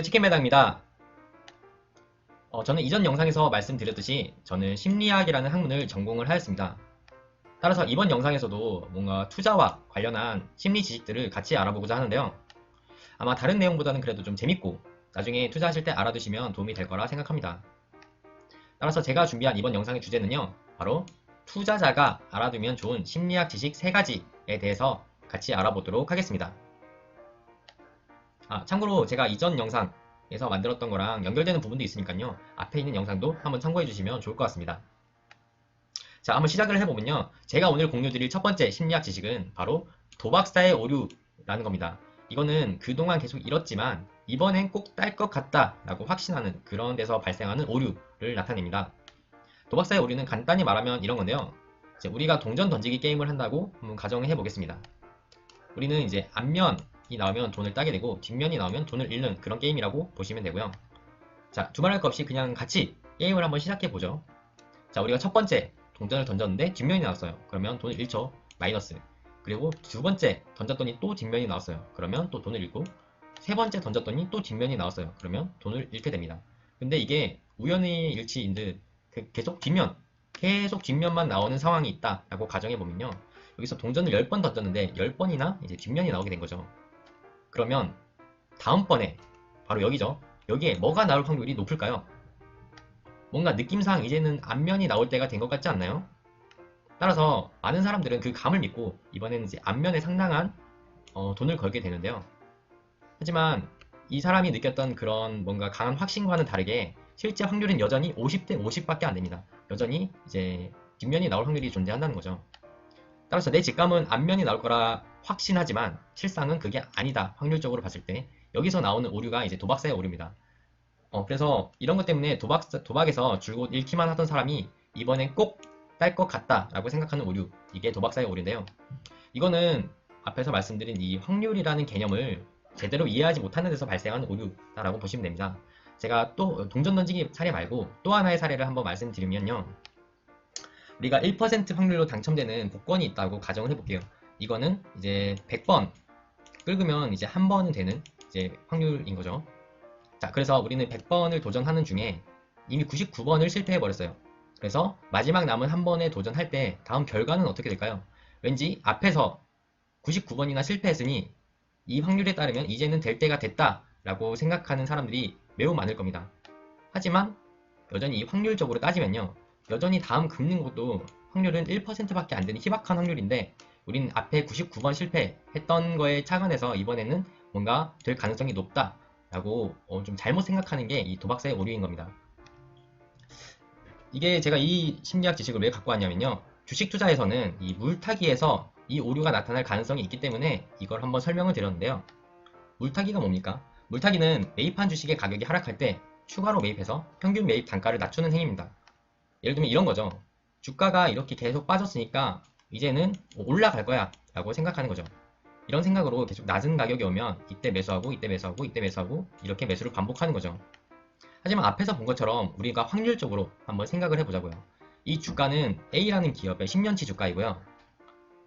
안녕하세요, 치킨매당입니다. 저는 이전 영상에서 말씀드렸듯이 저는 심리학이라는 학문을 전공을 하였습니다. 따라서 이번 영상에서도 뭔가 투자와 관련한 심리 지식들을 같이 알아보고자 하는데요. 아마 다른 내용보다는 그래도 좀 재밌고 나중에 투자하실 때 알아두시면 도움이 될 거라 생각합니다. 따라서 제가 준비한 이번 영상의 주제는요, 바로 투자자가 알아두면 좋은 심리학 지식 3가지에 대해서 같이 알아보도록 하겠습니다. 참고로 제가 이전 영상에서 만들었던 거랑 연결되는 부분도 있으니까요. 앞에 있는 영상도 한번 참고해 주시면 좋을 것 같습니다. 자, 한번 시작을 해보면요. 제가 오늘 공유드릴 첫 번째 심리학 지식은 바로 도박사의 오류라는 겁니다. 이거는 그동안 계속 잃었지만 이번엔 꼭 딸 것 같다 라고 확신하는 그런 데서 발생하는 오류를 나타냅니다. 도박사의 오류는 간단히 말하면 이런 건데요. 이제 우리가 동전 던지기 게임을 한다고 한번 가정을 해보겠습니다. 우리는 이제 앞면이 나오면 돈을 따게 되고 뒷면이 나오면 돈을 잃는 그런 게임이라고 보시면 되고요. 자, 두말할 것 없이 그냥 같이 게임을 한번 시작해 보죠. 자, 우리가 첫 번째 동전을 던졌는데 뒷면이 나왔어요. 그러면 돈을 잃죠. 마이너스. 그리고 두 번째 던졌더니 또 뒷면이 나왔어요. 그러면 또 돈을 잃고, 세 번째 던졌더니 또 뒷면이 나왔어요. 그러면 돈을 잃게 됩니다. 근데 이게 우연의 일치인 듯 계속 뒷면만 나오는 상황이 있다라고 가정해 보면요. 여기서 동전을 10번 던졌는데 10번이나 이제 뒷면이 나오게 된 거죠. 그러면 다음번에 바로 여기죠. 여기에 뭐가 나올 확률이 높을까요? 뭔가 느낌상 이제는 앞면이 나올 때가 된 것 같지 않나요? 따라서 많은 사람들은 그 감을 믿고 이번에는 이제 앞면에 상당한 돈을 걸게 되는데요. 하지만 이 사람이 느꼈던 그런 뭔가 강한 확신과는 다르게 실제 확률은 여전히 50대 50밖에 안 됩니다. 여전히 이제 뒷면이 나올 확률이 존재한다는 거죠. 따라서 내 직감은 앞면이 나올 거라 확신하지만 실상은 그게 아니다. 확률적으로 봤을 때 여기서 나오는 오류가 이제 도박사의 오류입니다. 그래서 이런 것 때문에 도박에서 줄곧 잃기만 하던 사람이 이번엔 꼭 딸 것 같다라고 생각하는 오류, 이게 도박사의 오류인데요. 이거는 앞에서 말씀드린 이 확률이라는 개념을 제대로 이해하지 못하는 데서 발생하는 오류다라고 보시면 됩니다. 제가 또 동전 던지기 사례 말고 또 하나의 사례를 한번 말씀드리면요. 우리가 1% 확률로 당첨되는 복권이 있다고 가정을 해볼게요. 이거는 이제 100번 긁으면 이제 한 번은 되는 이제 확률인 거죠. 자, 그래서 우리는 100번을 도전하는 중에 이미 99번을 실패해 버렸어요. 그래서 마지막 남은 한 번에 도전할 때 다음 결과는 어떻게 될까요? 왠지 앞에서 99번이나 실패했으니 이 확률에 따르면 이제는 될 때가 됐다 라고 생각하는 사람들이 매우 많을 겁니다. 하지만 여전히 이 확률적으로 따지면요, 여전히 다음 긁는 것도 확률은 1%밖에 안 되는 희박한 확률인데 우린 앞에 99번 실패했던 거에 착안해서 이번에는 뭔가 될 가능성이 높다 라고 좀 잘못 생각하는 게 이 도박사의 오류인 겁니다. 이게 제가 이 심리학 지식을 왜 갖고 왔냐면요, 주식 투자에서는 이 물타기에서 이 오류가 나타날 가능성이 있기 때문에 이걸 한번 설명을 드렸는데요. 물타기가 뭡니까? 물타기는 매입한 주식의 가격이 하락할 때 추가로 매입해서 평균 매입 단가를 낮추는 행위입니다. 예를 들면 이런 거죠. 주가가 이렇게 계속 빠졌으니까 이제는 올라갈 거야 라고 생각하는 거죠. 이런 생각으로 계속 낮은 가격이 오면 이때 매수하고 이때 매수하고 이때 매수하고 이렇게 매수를 반복하는 거죠. 하지만 앞에서 본 것처럼 우리가 확률적으로 한번 생각을 해보자고요. 이 주가는 A라는 기업의 10년치 주가이고요.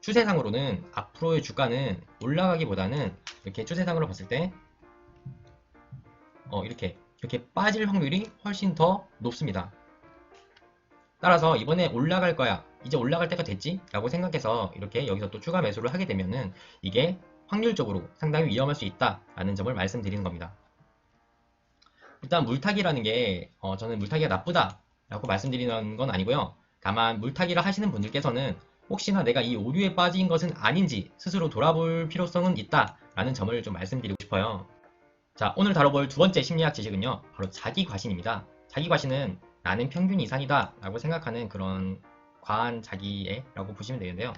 추세상으로는 앞으로의 주가는 올라가기보다는 이렇게 추세상으로 봤을 때 이렇게 빠질 확률이 훨씬 더 높습니다. 따라서 이번에 올라갈 거야, 이제 올라갈 때가 됐지? 라고 생각해서 이렇게 여기서 또 추가 매수를 하게 되면은 이게 확률적으로 상당히 위험할 수 있다라는 점을 말씀드리는 겁니다. 일단 물타기라는 게 저는 물타기가 나쁘다라고 말씀드리는 건 아니고요. 다만 물타기를 하시는 분들께서는 혹시나 내가 이 오류에 빠진 것은 아닌지 스스로 돌아볼 필요성은 있다라는 점을 좀 말씀드리고 싶어요. 자, 오늘 다뤄볼 두 번째 심리학 지식은요, 바로 자기과신입니다. 자기과신은 나는 평균 이상이다 라고 생각하는 그런 과한 자기애라고 보시면 되는데요.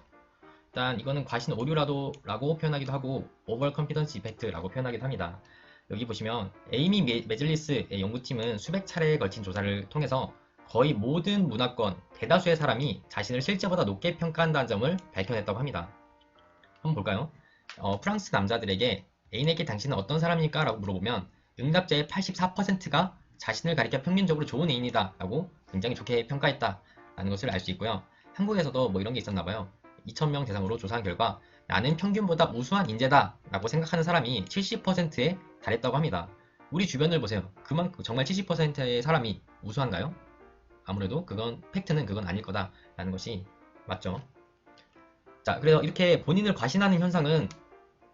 일단 이거는 과신 오류라고 표현하기도 하고 오버 컨피던스 이펙트라고 표현하기도 합니다. 여기 보시면 에이미 메즐리스의 연구팀은 수백 차례에 걸친 조사를 통해서 거의 모든 문화권 대다수의 사람이 자신을 실제보다 높게 평가한다는 점을 밝혀냈다고 합니다. 한번 볼까요? 프랑스 남자들에게 애인에게 당신은 어떤 사람입니까? 라고 물어보면 응답자의 84%가 자신을 가리켜 평균적으로 좋은 애인이다 라고 굉장히 좋게 평가했다 라는 것을 알 수 있고요. 한국에서도 뭐 이런 게 있었나 봐요. 2,000명 대상으로 조사한 결과 나는 평균보다 우수한 인재다 라고 생각하는 사람이 70%에 달했다고 합니다. 우리 주변을 보세요. 그만큼 정말 70%의 사람이 우수한가요? 아무래도 그건 팩트는 그건 아닐 거다라는 것이 맞죠. 자, 그래서 이렇게 본인을 과신하는 현상은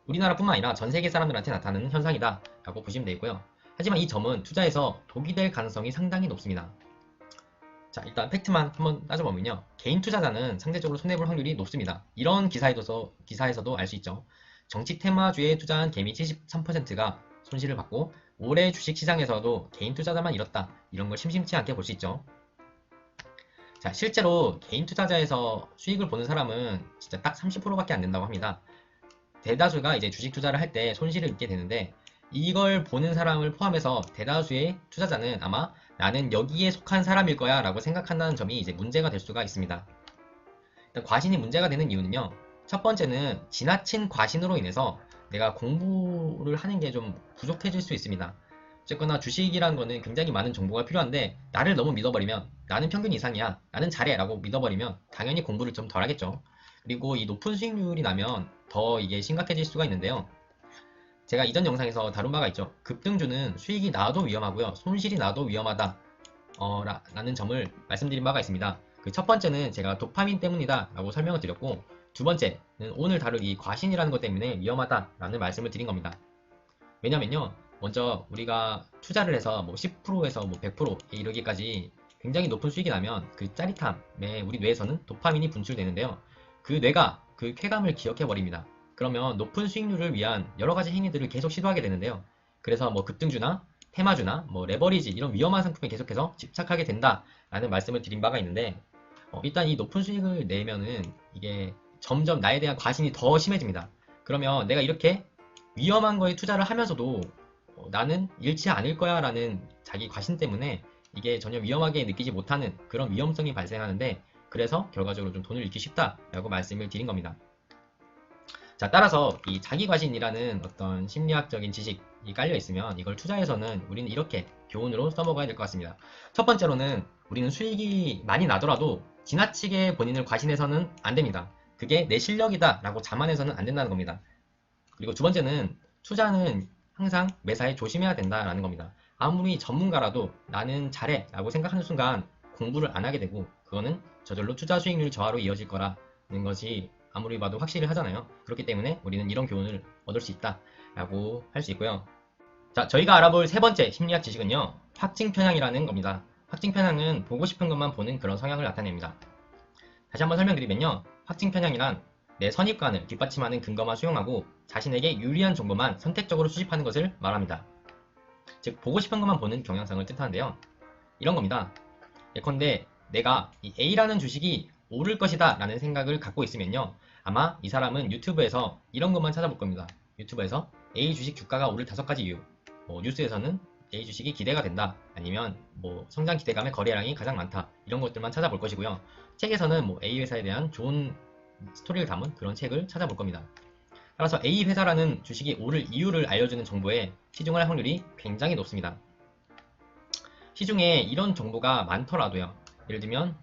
우리나라뿐만 아니라 전 세계 사람들한테 나타나는 현상이다라고 보시면 되고요. 하지만 이 점은 투자에서 독이 될 가능성이 상당히 높습니다. 자, 일단 팩트만 한번 따져보면요. 개인 투자자는 상대적으로 손해볼 확률이 높습니다. 이런 기사에서도 알 수 있죠. 정치 테마주에 투자한 개미 73%가 손실을 받고 올해 주식시장에서도 개인 투자자만 잃었다. 이런 걸 심심치 않게 볼 수 있죠. 자, 실제로 개인 투자자에서 수익을 보는 사람은 진짜 딱 30%밖에 안 된다고 합니다. 대다수가 이제 주식 투자를 할 때 손실을 입게 되는데 이걸 보는 사람을 포함해서 대다수의 투자자는 아마 나는 여기에 속한 사람일 거야 라고 생각한다는 점이 이제 문제가 될 수가 있습니다. 일단 과신이 문제가 되는 이유는요. 첫 번째는 지나친 과신으로 인해서 내가 공부를 하는 게 좀 부족해질 수 있습니다. 어쨌거나 주식이라는 거는 굉장히 많은 정보가 필요한데 나를 너무 믿어버리면 나는 평균 이상이야 나는 잘해 라고 믿어버리면 당연히 공부를 좀 덜 하겠죠. 그리고 이 높은 수익률이 나면 더 이게 심각해질 수가 있는데요. 제가 이전 영상에서 다룬 바가 있죠. 급등주는 수익이 나도 위험하고요. 손실이 나도 위험하다 라는 점을 말씀드린 바가 있습니다. 그 첫 번째는 제가 도파민 때문이다 라고 설명을 드렸고 두 번째는 오늘 다룰 이 과신이라는 것 때문에 위험하다 라는 말씀을 드린 겁니다. 왜냐면요. 먼저 우리가 투자를 해서 뭐 10%에서 뭐 100%에 이르기까지 굉장히 높은 수익이 나면 그 짜릿함에 우리 뇌에서는 도파민이 분출되는데요. 그 뇌가 그 쾌감을 기억해 버립니다. 그러면 높은 수익률을 위한 여러 가지 행위들을 계속 시도하게 되는데요. 그래서 뭐 급등주나 테마주나 뭐 레버리지 이런 위험한 상품에 계속해서 집착하게 된다라는 말씀을 드린 바가 있는데 일단 이 높은 수익을 내면은 이게 점점 나에 대한 과신이 더 심해집니다. 그러면 내가 이렇게 위험한 거에 투자를 하면서도 나는 잃지 않을 거야 라는 자기 과신 때문에 이게 전혀 위험하게 느끼지 못하는 그런 위험성이 발생하는데 그래서 결과적으로 좀 돈을 잃기 쉽다라고 말씀을 드린 겁니다. 자, 따라서 이 자기 과신이라는 어떤 심리학적인 지식이 깔려 있으면 이걸 투자에서는 우리는 이렇게 교훈으로 써먹어야 될 것 같습니다. 첫 번째로는 우리는 수익이 많이 나더라도 지나치게 본인을 과신해서는 안 됩니다. 그게 내 실력이다 라고 자만해서는 안 된다는 겁니다. 그리고 두 번째는 투자는 항상 매사에 조심해야 된다라는 겁니다. 아무리 전문가라도 나는 잘해 라고 생각하는 순간 공부를 안 하게 되고 그거는 저절로 투자 수익률 저하로 이어질 거라는 것이 아무리 봐도 확실히 하잖아요. 그렇기 때문에 우리는 이런 교훈을 얻을 수 있다라고 할 수 있고요. 자, 저희가 알아볼 세 번째 심리학 지식은요. 확증 편향이라는 겁니다. 확증 편향은 보고 싶은 것만 보는 그런 성향을 나타냅니다. 다시 한번 설명드리면요. 확증 편향이란 내 선입관을 뒷받침하는 근거만 수용하고 자신에게 유리한 정보만 선택적으로 수집하는 것을 말합니다. 즉 보고 싶은 것만 보는 경향성을 뜻하는데요. 이런 겁니다. 예컨대 내가 이 A라는 주식이 오를 것이다 라는 생각을 갖고 있으면요. 아마 이 사람은 유튜브에서 이런 것만 찾아볼 겁니다. 유튜브에서 A 주식 주가가 오를 5가지 이유, 뉴스에서는 A 주식이 기대가 된다, 아니면 성장 기대감의 거래량이 가장 많다, 이런 것들만 찾아볼 것이고요. 책에서는 A 회사에 대한 좋은 스토리를 담은 그런 책을 찾아볼 겁니다. 따라서 A 회사라는 주식이 오를 이유를 알려주는 정보에 치중할 확률이 굉장히 높습니다. 시중에 이런 정보가 많더라도요. 예를 들면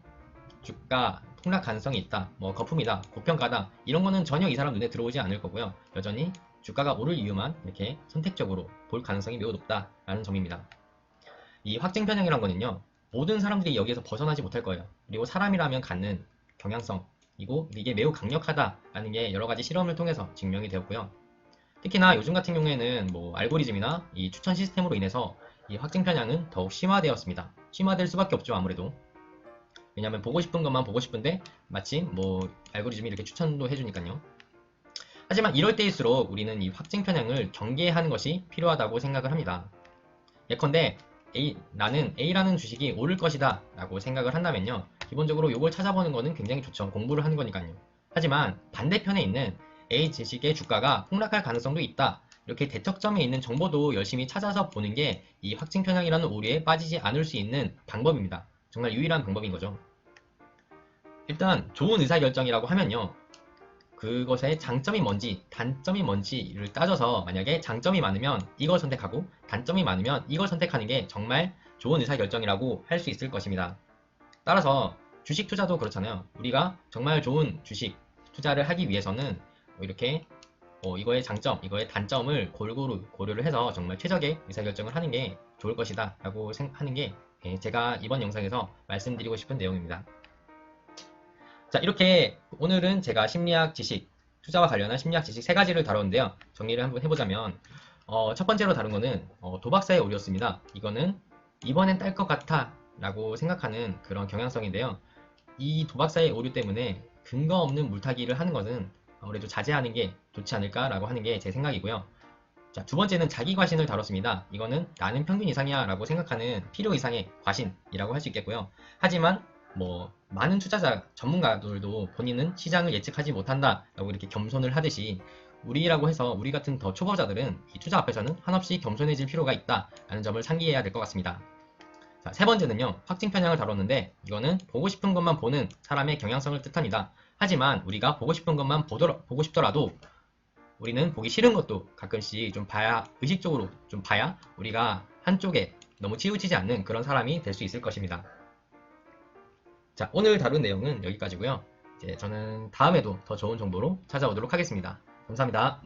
주가 폭락 가능성이 있다, 거품이다, 고평가다, 이런 거는 전혀 이 사람 눈에 들어오지 않을 거고요. 여전히 주가가 오를 이유만 이렇게 선택적으로 볼 가능성이 매우 높다라는 점입니다. 이 확증 편향이란 거는요. 모든 사람들이 여기에서 벗어나지 못할 거예요. 그리고 사람이라면 갖는 경향성이고 이게 매우 강력하다라는 게 여러 가지 실험을 통해서 증명이 되었고요. 특히나 요즘 같은 경우에는 알고리즘이나 이 추천 시스템으로 인해서 이 확증 편향은 더욱 심화되었습니다. 심화될 수밖에 없죠, 아무래도. 왜냐하면 보고 싶은 것만 보고 싶은데 마침 알고리즘이 이렇게 추천도 해주니까요. 하지만 이럴 때일수록 우리는 이 확증 편향을 경계하는 것이 필요하다고 생각을 합니다. 예컨대 나는 A라는 주식이 오를 것이다 라고 생각을 한다면요. 기본적으로 이걸 찾아보는 거는 굉장히 좋죠. 공부를 하는 거니까요. 하지만 반대편에 있는 A 주식의 주가가 폭락할 가능성도 있다. 이렇게 대척점에 있는 정보도 열심히 찾아서 보는 게 이 확증 편향이라는 오류에 빠지지 않을 수 있는 방법입니다. 정말 유일한 방법인 거죠. 일단 좋은 의사결정이라고 하면요. 그것의 장점이 뭔지 단점이 뭔지를 따져서 만약에 장점이 많으면 이걸 선택하고 단점이 많으면 이걸 선택하는 게 정말 좋은 의사결정이라고 할 수 있을 것입니다. 따라서 주식 투자도 그렇잖아요. 우리가 정말 좋은 주식 투자를 하기 위해서는 이렇게 이거의 장점, 이거의 단점을 골고루 고려를 해서 정말 최적의 의사결정을 하는 게 좋을 것이다 라고 하는 게 제가 이번 영상에서 말씀드리고 싶은 내용입니다. 자, 이렇게 오늘은 제가 심리학 지식, 투자와 관련한 심리학 지식 세 가지를 다뤘는데요. 정리를 한번 해보자면 첫 번째로 다룬 거는 도박사의 오류였습니다. 이거는 이번엔 딸 것 같아 라고 생각하는 그런 경향성인데요. 이 도박사의 오류 때문에 근거 없는 물타기를 하는 것은 아무래도 자제하는 게 좋지 않을까라고 하는 게 제 생각이고요. 자, 두 번째는 자기 과신을 다뤘습니다. 이거는 나는 평균 이상이야 라고 생각하는 필요 이상의 과신이라고 할 수 있겠고요. 하지만 많은 투자자 전문가들도 본인은 시장을 예측하지 못한다 라고 이렇게 겸손을 하듯이 우리라고 해서 우리 같은 더 초보자들은 이 투자 앞에서는 한없이 겸손해질 필요가 있다 라는 점을 상기해야 될 것 같습니다. 자, 세 번째는요, 확증 편향을 다뤘는데 이거는 보고 싶은 것만 보는 사람의 경향성을 뜻합니다. 하지만 우리가 보고 싶은 것만 보고 싶더라도 우리는 보기 싫은 것도 가끔씩 좀 봐야, 의식적으로 좀 봐야 우리가 한쪽에 너무 치우치지 않는 그런 사람이 될 수 있을 것입니다. 자, 오늘 다룬 내용은 여기까지고요. 이제 저는 다음에도 더 좋은 정보로 찾아오도록 하겠습니다. 감사합니다.